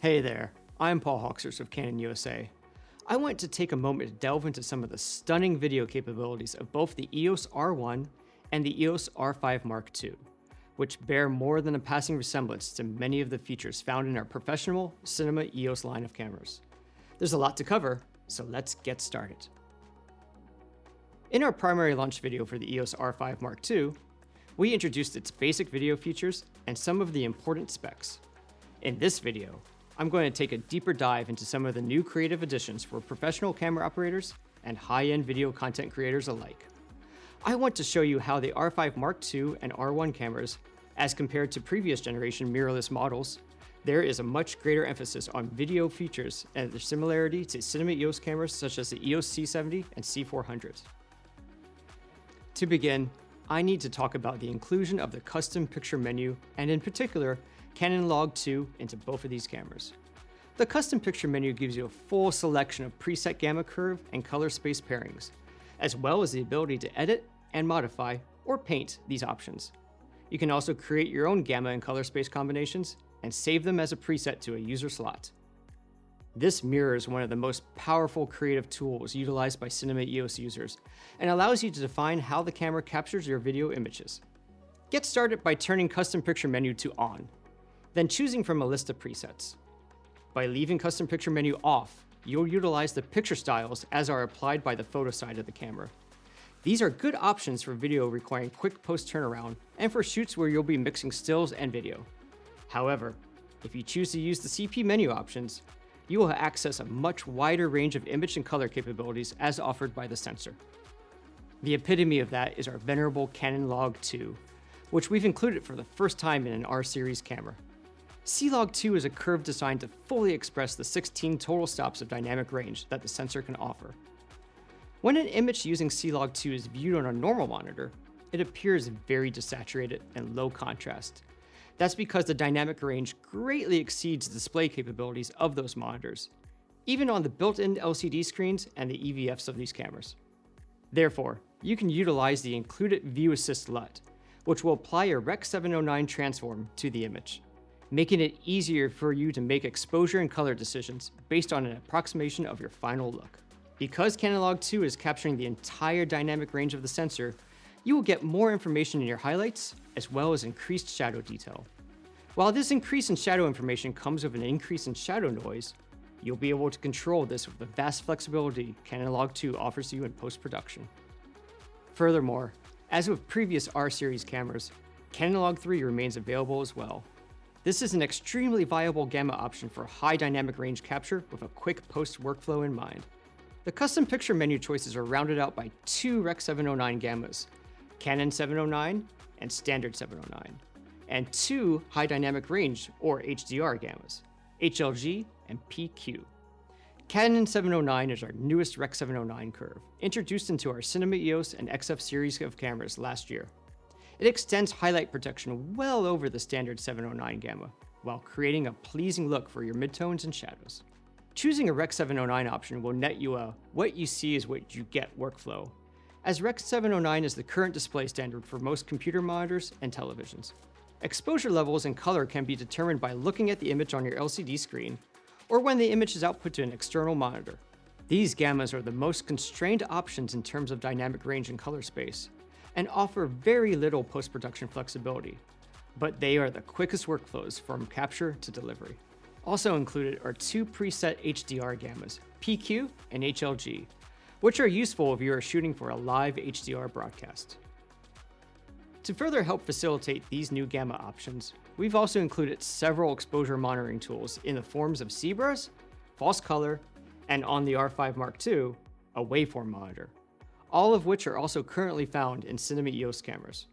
Hey there, I'm Paul Hawxhurst of Canon U.S.A. I want to take a moment to delve into some of the stunning video capabilities of both the EOS R1 and the EOS R5 Mark II, which bear more than a passing resemblance to many of the features found in our professional cinema EOS line of cameras. There's a lot to cover, so let's get started. In our primary launch video for the EOS R5 Mark II, we introduced its basic video features and some of the important specs. In this video, I'm going to take a deeper dive into some of the new creative additions for professional camera operators and high-end video content creators alike. I want to show you how the R5 Mark II and R1 cameras, as compared to previous generation mirrorless models, there is a much greater emphasis on video features and their similarity to cinema EOS cameras such as the EOS C70 and C400. To begin, I need to talk about the inclusion of the custom picture menu and in particular, Canon Log 2 into both of these cameras. The custom picture menu gives you a full selection of preset gamma curve and color space pairings, as well as the ability to edit and modify or paint these options. You can also create your own gamma and color space combinations and save them as a preset to a user slot. This mirrors one of the most powerful creative tools utilized by cinema EOS users and allows you to define how the camera captures your video images. Get started by turning custom picture menu to on, then choosing from a list of presets. By leaving custom picture menu off, you'll utilize the picture styles as are applied by the photo side of the camera. These are good options for video requiring quick post turnaround and for shoots where you'll be mixing stills and video. However, if you choose to use the CP menu options, you will access a much wider range of image and color capabilities as offered by the sensor. The epitome of that is our venerable Canon Log 2, which we've included for the first time in an R-series camera. C-Log 2 is a curve designed to fully express the 16 total stops of dynamic range that the sensor can offer. When an image using C-Log 2 is viewed on a normal monitor, it appears very desaturated and low contrast. That's because the dynamic range greatly exceeds the display capabilities of those monitors, even on the built-in LCD screens and the EVFs of these cameras. Therefore, you can utilize the included View Assist LUT, which will apply a Rec. 709 transform to the image, making it easier for you to make exposure and color decisions based on an approximation of your final look. Because Canon Log 2 is capturing the entire dynamic range of the sensor, you will get more information in your highlights, as well as increased shadow detail. While this increase in shadow information comes with an increase in shadow noise, you'll be able to control this with the vast flexibility Canon Log 2 offers you in post-production. Furthermore, as with previous R-series cameras, Canon Log 3 remains available as well. This is an extremely viable gamma option for high dynamic range capture with a quick post workflow in mind. The custom picture menu choices are rounded out by two Rec. 709 gammas, Canon 709 and Standard 709, and two high dynamic range or HDR gammas, HLG and PQ. Canon 709 is our newest Rec. 709 curve, introduced into our Cinema EOS and XF series of cameras last year. It extends highlight protection well over the standard 709 gamma, while creating a pleasing look for your midtones and shadows. Choosing a Rec. 709 option will net you a what you see is what you get workflow, as Rec. 709 is the current display standard for most computer monitors and televisions. Exposure levels and color can be determined by looking at the image on your LCD screen, or when the image is output to an external monitor. These gammas are the most constrained options in terms of dynamic range and color space, and offer very little post-production flexibility, but they are the quickest workflows from capture to delivery. Also included are two preset HDR gammas, PQ and HLG, which are useful if you are shooting for a live HDR broadcast. To further help facilitate these new gamma options, we've also included several exposure monitoring tools in the forms of CBRS, false color, and on the R5 Mark II, a waveform monitor, all of which are also currently found in cinema EOS cameras.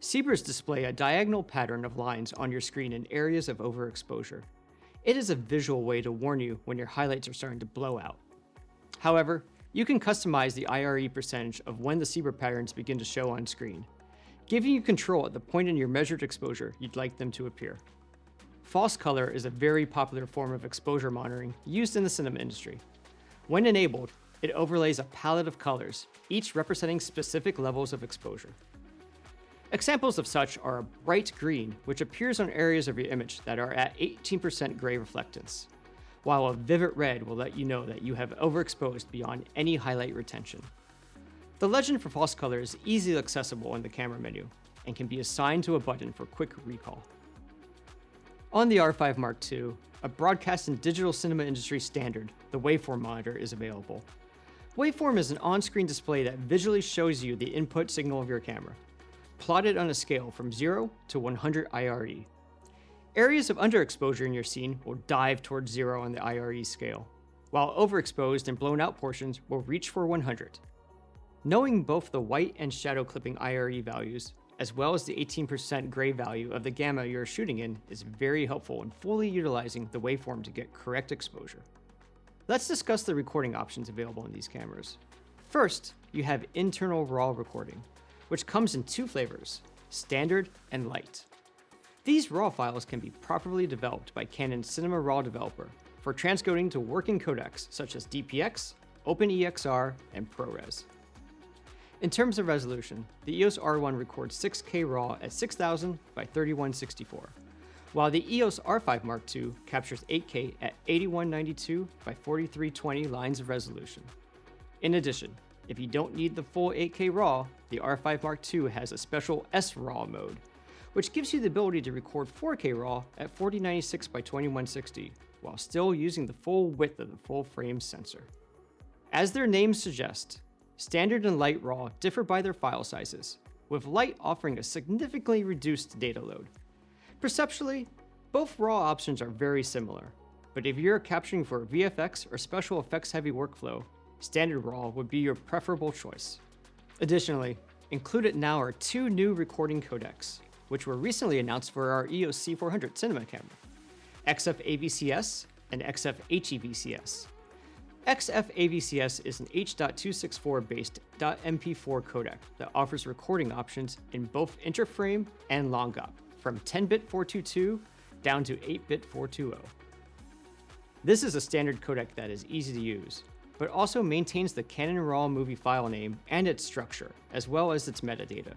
CBRS display a diagonal pattern of lines on your screen in areas of overexposure. It is a visual way to warn you when your highlights are starting to blow out. However, you can customize the IRE percentage of when the CBRS patterns begin to show on screen, giving you control at the point in your measured exposure you'd like them to appear. False color is a very popular form of exposure monitoring used in the cinema industry. When enabled, it overlays a palette of colors, each representing specific levels of exposure. Examples of such are a bright green, which appears on areas of your image that are at 18% gray reflectance, while a vivid red will let you know that you have overexposed beyond any highlight retention. The legend for false color is easily accessible in the camera menu and can be assigned to a button for quick recall. On the R5 Mark II, a broadcast and digital cinema industry standard, the waveform monitor is available. Waveform is an on-screen display that visually shows you the input signal of your camera, plotted on a scale from 0 to 100 IRE. Areas of underexposure in your scene will dive towards 0 on the IRE scale, while overexposed and blown out portions will reach for 100. Knowing both the white and shadow clipping IRE values, as well as the 18% gray value of the gamma you're shooting in, is very helpful in fully utilizing the waveform to get correct exposure. Let's discuss the recording options available in these cameras. First, you have internal RAW recording, which comes in two flavors, standard and light. These RAW files can be properly developed by Canon's Cinema RAW developer for transcoding to working codecs such as DPX, OpenEXR, and ProRes. In terms of resolution, the EOS R1 records 6K RAW at 6000 by 3164, while the EOS R5 Mark II captures 8K at 8192 by 4320 lines of resolution. In addition, if you don't need the full 8K RAW, the R5 Mark II has a special S-RAW mode, which gives you the ability to record 4K RAW at 4096 by 2160, while still using the full width of the full-frame sensor. As their names suggest, standard and light RAW differ by their file sizes, with light offering a significantly reduced data load. Perceptually, both RAW options are very similar, but if you're capturing for a VFX or special effects heavy workflow, standard RAW would be your preferable choice. Additionally, included now are two new recording codecs, which were recently announced for our EOS C400 cinema camera, XF-AVCS and XF-HEVCS. XF-AVCS is an H.264 based .mp4 codec that offers recording options in both interframe and long op, from 10-bit 422 down to 8-bit 420. This is a standard codec that is easy to use, but also maintains the Canon RAW movie file name and its structure, as well as its metadata,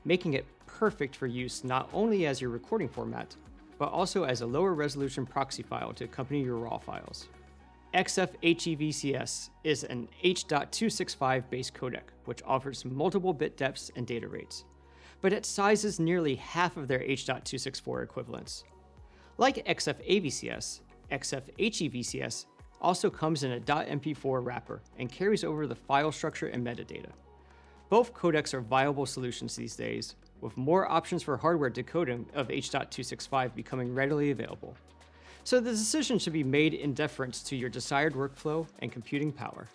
making it perfect for use not only as your recording format, but also as a lower resolution proxy file to accompany your RAW files. XF-HEVCS is an H.265 based codec, which offers multiple bit depths and data rates, but its size is nearly half of their H.264 equivalents. Like XF-AVCS, XF-HEVCS also comes in a .mp4 wrapper and carries over the file structure and metadata. Both codecs are viable solutions these days, with more options for hardware decoding of H.265 becoming readily available. So the decision should be made in deference to your desired workflow and computing power.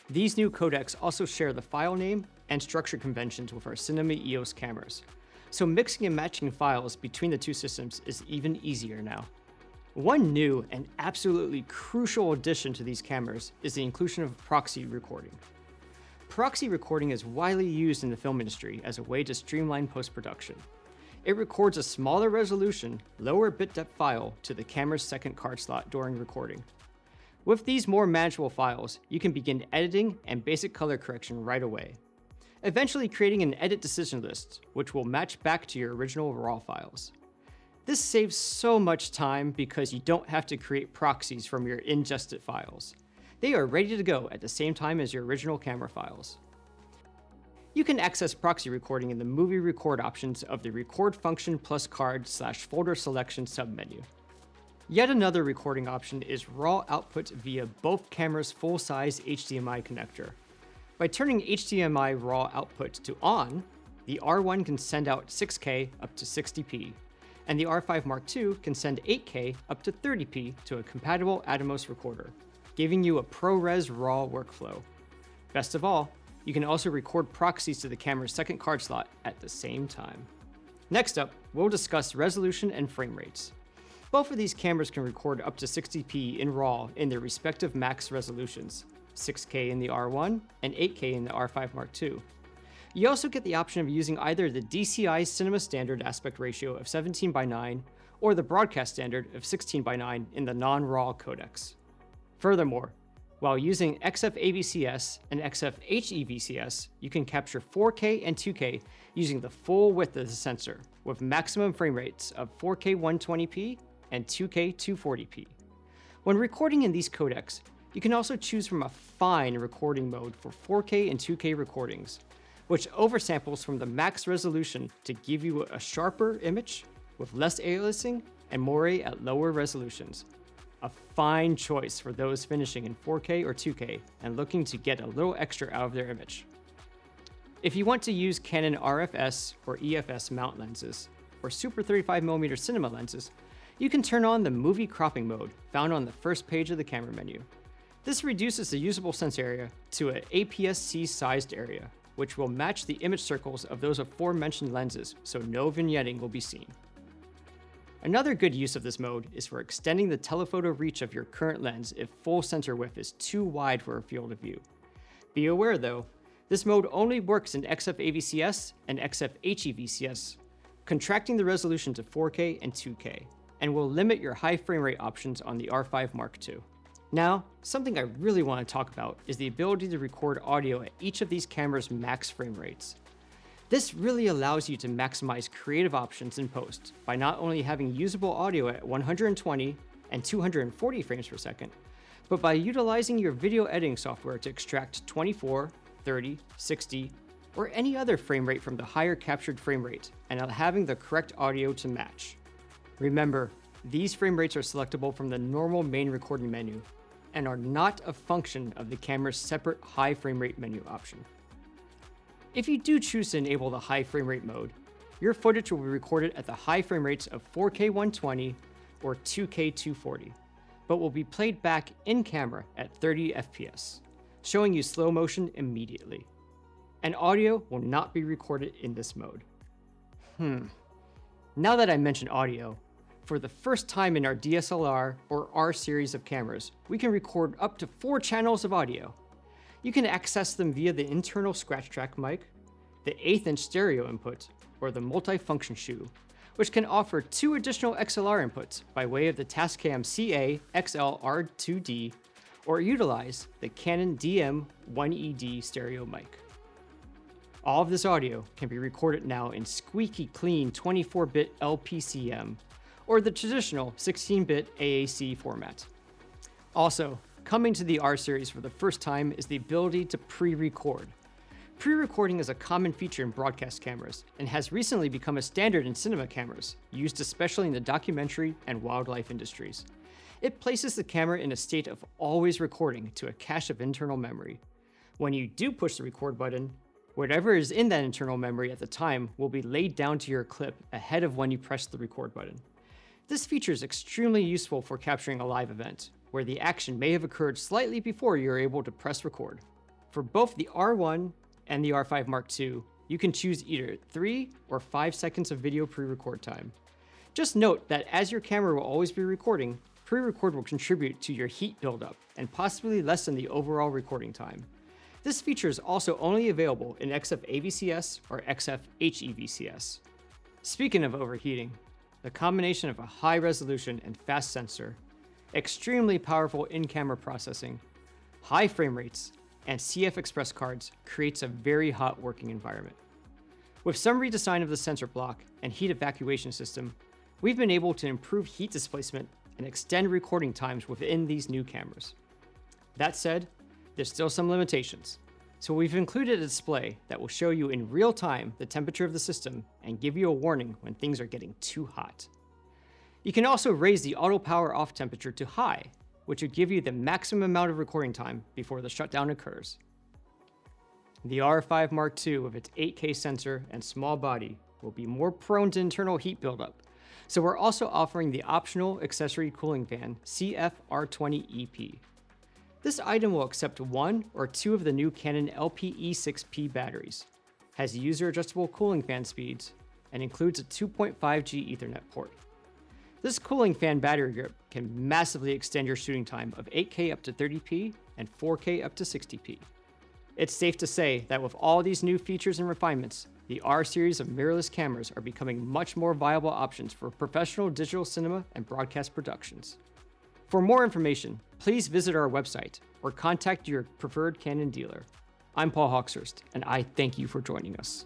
These new codecs also share the file name and structure conventions with our Cinema EOS cameras, so mixing and matching files between the two systems is even easier now. One new and absolutely crucial addition to these cameras is the inclusion of proxy recording. Proxy recording is widely used in the film industry as a way to streamline post-production. It records a smaller resolution, lower bit depth file to the camera's second card slot during recording. With these more manageable files, you can begin editing and basic color correction right away, eventually creating an edit decision list, which will match back to your original RAW files. This saves so much time because you don't have to create proxies from your ingested files. They are ready to go at the same time as your original camera files. You can access proxy recording in the movie record options of the record function plus card/folder selection submenu. Yet another recording option is RAW output via both cameras' full-size HDMI connector. By turning HDMI RAW output to on, the R1 can send out 6K up to 60p, and the R5 Mark II can send 8K up to 30p to a compatible Atomos recorder, giving you a ProRes RAW workflow. Best of all, you can also record proxies to the camera's second card slot at the same time. Next up, we'll discuss resolution and frame rates. Both of these cameras can record up to 60p in RAW in their respective max resolutions, 6K in the R1 and 8K in the R5 Mark II. You also get the option of using either the DCI Cinema Standard aspect ratio of 17:9 or the broadcast standard of 16:9 in the non-RAW codecs. Furthermore, While using XF-AVCS and XF-HEVCS, you can capture 4K and 2K using the full width of the sensor, with maximum frame rates of 4K 120p and 2K 240p. When recording in these codecs, you can also choose from a fine recording mode for 4K and 2K recordings, which oversamples from the max resolution to give you a sharper image with less aliasing and moire at lower resolutions. A fine choice for those finishing in 4K or 2K and looking to get a little extra out of their image. If you want to use Canon RFS or EFS mount lenses, or Super 35mm cinema lenses, you can turn on the movie cropping mode found on the first page of the camera menu. This reduces the usable sense area to an APS-C sized area, which will match the image circles of those aforementioned lenses, so no vignetting will be seen. Another good use of this mode is for extending the telephoto reach of your current lens if full sensor width is too wide for a field of view. Be aware though, this mode only works in XF-AVCS and XF-HEVCS, contracting the resolution to 4K and 2K, and will limit your high frame rate options on the R5 Mark II. Now, something I really want to talk about is the ability to record audio at each of these cameras' max frame rates. This really allows you to maximize creative options in post by not only having usable audio at 120 and 240 frames per second, but by utilizing your video editing software to extract 24, 30, 60, or any other frame rate from the higher captured frame rate and having the correct audio to match. Remember, these frame rates are selectable from the normal main recording menu and are not a function of the camera's separate high frame rate menu option. If you do choose to enable the high frame rate mode, your footage will be recorded at the high frame rates of 4K 120 or 2K 240, but will be played back in camera at 30 FPS, showing you slow motion immediately. And audio will not be recorded in this mode. Now that I mentioned audio, for the first time in our DSLR or R series of cameras, we can record up to 4 channels of audio. You can access them via the internal scratch track mic, the 1/8" stereo input, or the multifunction shoe, which can offer 2 additional XLR inputs by way of the Tascam CA XLR2D, or utilize the Canon DM1ED stereo mic. All of this audio can be recorded now in squeaky clean 24-bit LPCM, or the traditional 16-bit AAC format. Also, coming to the R series for the first time is the ability to pre-record. Pre-recording is a common feature in broadcast cameras and has recently become a standard in cinema cameras, used especially in the documentary and wildlife industries. It places the camera in a state of always recording to a cache of internal memory. When you do push the record button, whatever is in that internal memory at the time will be laid down to your clip ahead of when you press the record button. This feature is extremely useful for capturing a live event, where the action may have occurred slightly before you're able to press record. For both the R1 and the R5 Mark II, you can choose either 3 or 5 seconds of video pre-record time. Just note that as your camera will always be recording, pre-record will contribute to your heat buildup and possibly lessen the overall recording time. This feature is also only available in XF-AVCS or XF-HEVCS. Speaking of overheating, the combination of a high resolution and fast sensor, extremely powerful in-camera processing, high frame rates, and CF Express cards creates a very hot working environment. With some redesign of the sensor block and heat evacuation system, we've been able to improve heat displacement and extend recording times within these new cameras. That said, there's still some limitations, so we've included a display that will show you in real time the temperature of the system and give you a warning when things are getting too hot. You can also raise the auto power off temperature to high, which would give you the maximum amount of recording time before the shutdown occurs. The R5 Mark II with its 8K sensor and small body will be more prone to internal heat buildup, so we're also offering the optional accessory cooling fan CF-R20EP. This item will accept 1 or 2 of the new Canon LPE6P batteries, has user-adjustable cooling fan speeds, and includes a 2.5G Ethernet port. This cooling fan battery grip can massively extend your shooting time of 8K up to 30p and 4K up to 60p. It's safe to say that with all these new features and refinements, the R series of mirrorless cameras are becoming much more viable options for professional digital cinema and broadcast productions. For more information, please visit our website or contact your preferred Canon dealer. I'm Paul Hawxhurst, and I thank you for joining us.